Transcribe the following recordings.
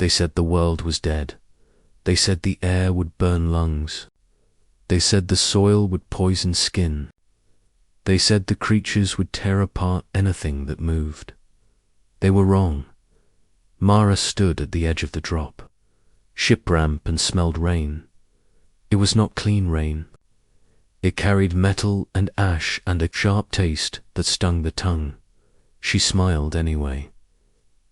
They said the world was dead. They said the air would burn lungs. They said the soil would poison skin. They said the creatures would tear apart anything that moved. They were wrong. Mara stood at the edge of the drop. Ship ramp and smelled rain. It was not clean rain. It carried metal and ash and a sharp taste that stung the tongue. She smiled anyway.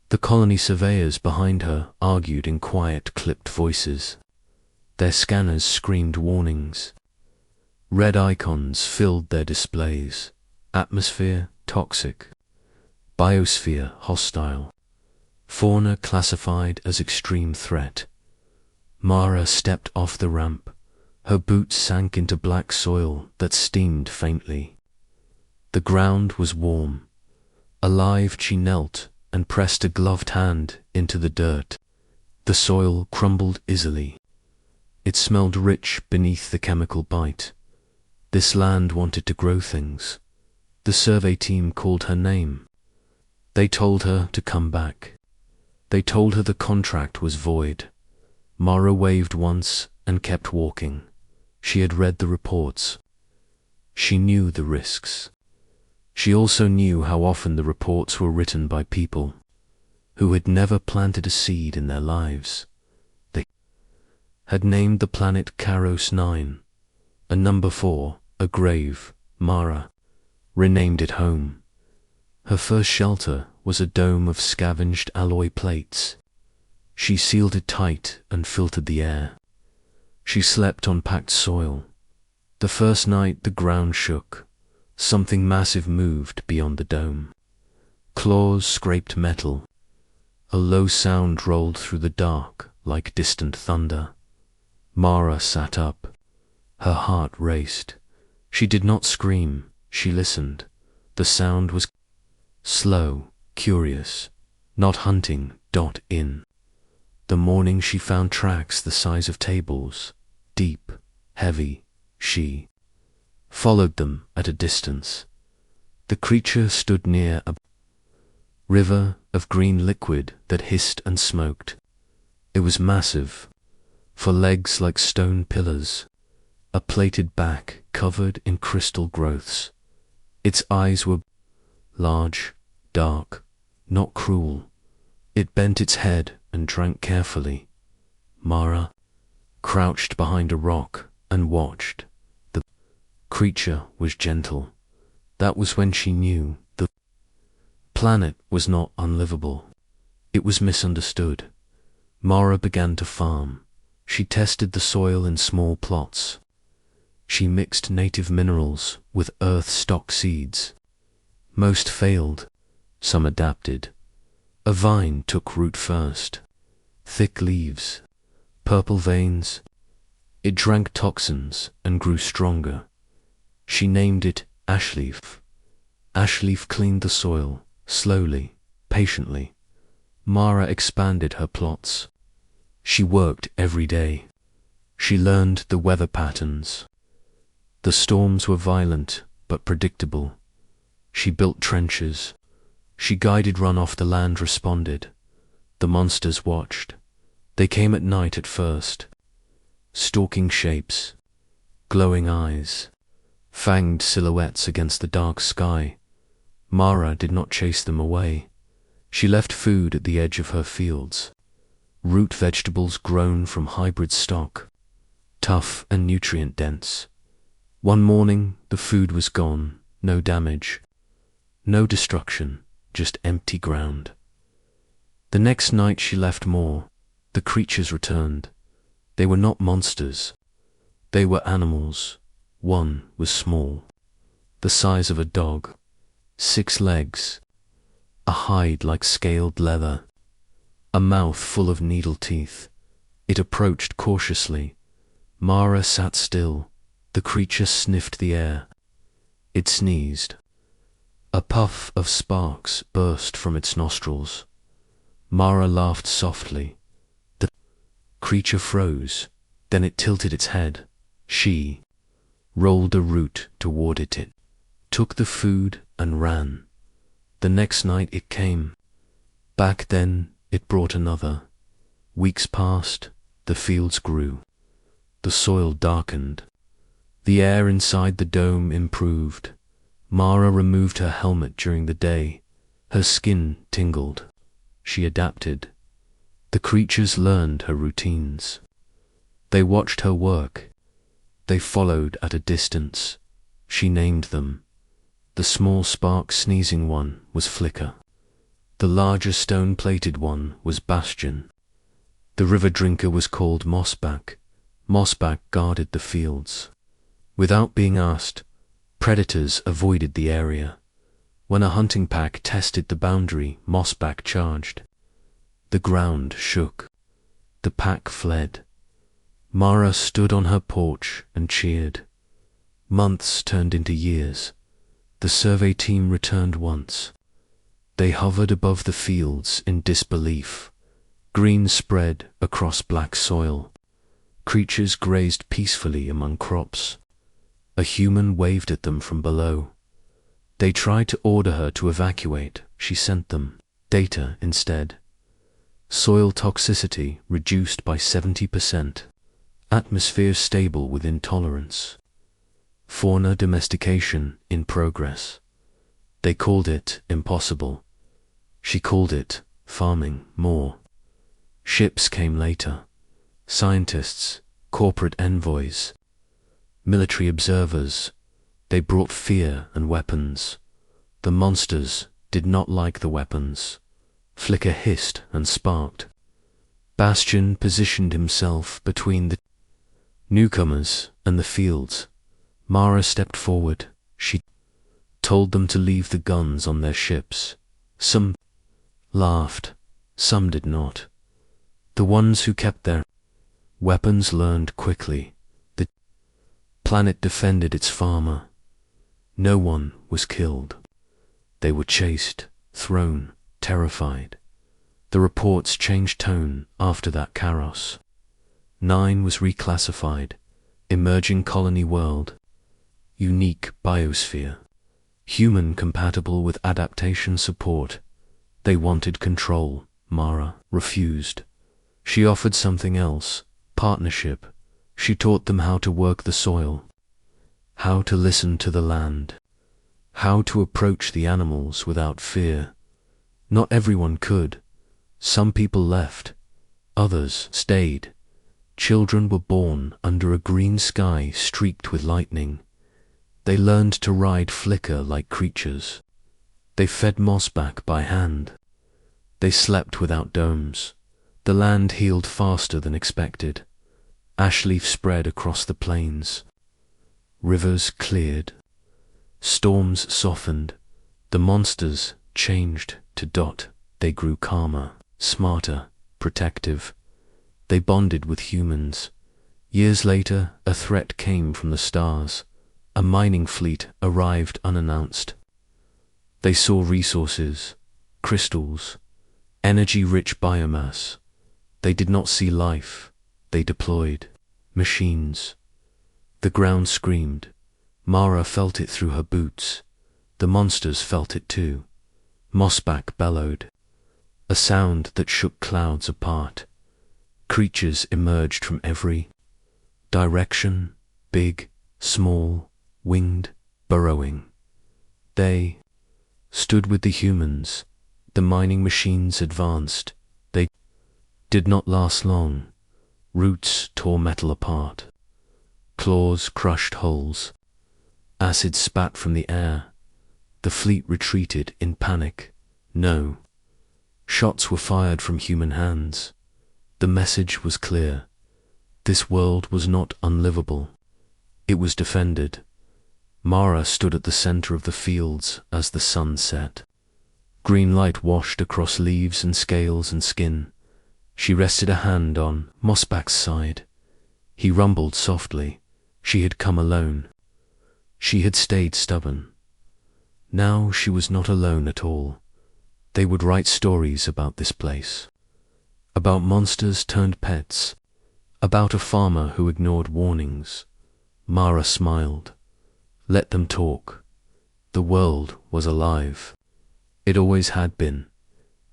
The colony surveyors behind her argued in quiet, clipped voices. Their scanners screamed warnings. Red icons filled their displays. Atmosphere, toxic. Biosphere, hostile. Fauna classified as extreme threat. Mara stepped off the ramp. Her boots sank into black soil that steamed faintly. The ground was warm. Alive, she knelt and pressed a gloved hand into the dirt. The soil crumbled easily. It smelled rich beneath the chemical bite. This land wanted to grow things. The survey team called her name. They told her to come back. They told her the contract was void. Mara waved once and kept walking. She had read the reports. She knew the risks. She also knew how often the reports were written by people who had never planted a seed in their lives. They had named the planet Caros 9, a number 4, a grave. Mara renamed it home. Her first shelter was a dome of scavenged alloy plates. She sealed it tight and filtered the air. She slept on packed soil. The first night the ground shook. Something massive moved beyond the dome. Claws scraped metal. A low sound rolled through the dark like distant thunder. Mara sat up. Her heart raced. She did not scream. She listened. The sound was slow, curious, not hunting. In the morning she found tracks the size of tables, deep, heavy. She followed them at a distance. The creature stood near a river of green liquid that hissed and smoked. It was massive, for legs like stone pillars, a plated back covered in crystal growths. Its eyes were large, dark, not cruel. It bent its head and drank carefully. Mara crouched behind a rock and watched. The creature was gentle. That was when she knew the planet was not unlivable. It was misunderstood. Mara began to farm. She tested the soil in small plots. She mixed native minerals with earth stock seeds. Most failed. Some adapted. A vine took root first. Thick leaves, purple veins. It drank toxins and grew stronger. She named it Ashleaf. Ashleaf cleaned the soil, slowly, patiently. Mara expanded her plots. She worked every day. She learned the weather patterns. The storms were violent but predictable. She built trenches. She guided runoff. The land responded. The monsters watched. They came at night at first. Stalking shapes, glowing eyes, fanged silhouettes against the dark sky. Mara did not chase them away. She left food at the edge of her fields. Root vegetables grown from hybrid stock, tough and nutrient-dense. One morning the food was gone, no damage, no destruction, just empty ground. The next night she left more. The creatures returned. They were not monsters. They were animals. One was small, the size of a dog, 6 legs, a hide like scaled leather, a mouth full of needle teeth. It approached cautiously. Mara sat still. The creature sniffed the air. It sneezed. A puff of sparks burst from its nostrils. Mara laughed softly. The creature froze. Then it tilted its head. She rolled a root toward it. It took the food and ran. The next night it came. Back then it brought another. Weeks passed, the fields grew, the soil darkened, the air inside the dome improved. Mara removed her helmet during the day. Her skin tingled. She adapted. The creatures learned her routines. They watched her work. They followed at a distance. She named them. The small spark-sneezing one was Flicker. The larger stone-plated one was Bastion. The river drinker was called Mossback. Mossback guarded the fields. Without being asked, predators avoided the area. When a hunting pack tested the boundary, Mossback charged. The ground shook. The pack fled. Mara stood on her porch and cheered. Months turned into years. The survey team returned once. They hovered above the fields in disbelief. Green spread across black soil. Creatures grazed peacefully among crops. A human waved at them from below. They tried to order her to evacuate. She sent them data instead. Soil toxicity reduced by 70%. Atmosphere stable within tolerance. Fauna domestication in progress. They called it impossible. She called it farming more. Ships came later. Scientists, corporate envoys, military observers. They brought fear and weapons. The monsters did not like the weapons. Flicker hissed and sparked. Bastion positioned himself between the newcomers and the fields. Mara stepped forward. She told them to leave the guns on their ships. Some laughed, some did not. The ones who kept their weapons learned quickly. The planet defended its farmer. No one was killed. They were chased, thrown, terrified. The reports changed tone after that Caros. 9 was reclassified. Emerging colony world. Unique biosphere. Human compatible with adaptation support. They wanted control. Mara refused. She offered something else, partnership. She taught them how to work the soil, how to listen to the land, how to approach the animals without fear. Not everyone could. Some people left, others stayed. Children were born under a green sky streaked with lightning. They learned to ride Flicker like creatures. They fed Mossback by hand. They slept without domes. The land healed faster than expected. Ashleaf spread across the plains. Rivers cleared. Storms softened. The monsters changed to dot. They grew calmer, smarter, protective. They bonded with humans. Years later, a threat came from the stars. A mining fleet arrived unannounced. They saw resources, crystals, energy-rich biomass. They did not see life. They deployed machines. The ground screamed. Mara felt it through her boots. The monsters felt it too. Mossback bellowed. A sound that shook clouds apart. Creatures emerged from every direction, big, small, winged, burrowing. They stood with the humans. The mining machines advanced. They did not last long. Roots tore metal apart. Claws crushed holes. Acid spat from the air. The fleet retreated in panic. No. Shots were fired from human hands. The message was clear. This world was not unlivable. It was defended. Mara stood at the center of the fields as the sun set. Green light washed across leaves and scales and skin. She rested a hand on Mossback's side. He rumbled softly. She had come alone. She had stayed stubborn. Now she was not alone at all. They would write stories about this place. About monsters turned pets. About a farmer who ignored warnings. Mara smiled. Let them talk. The world was alive. It always had been.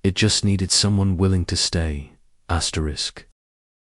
It just needed someone willing to stay Asterisk.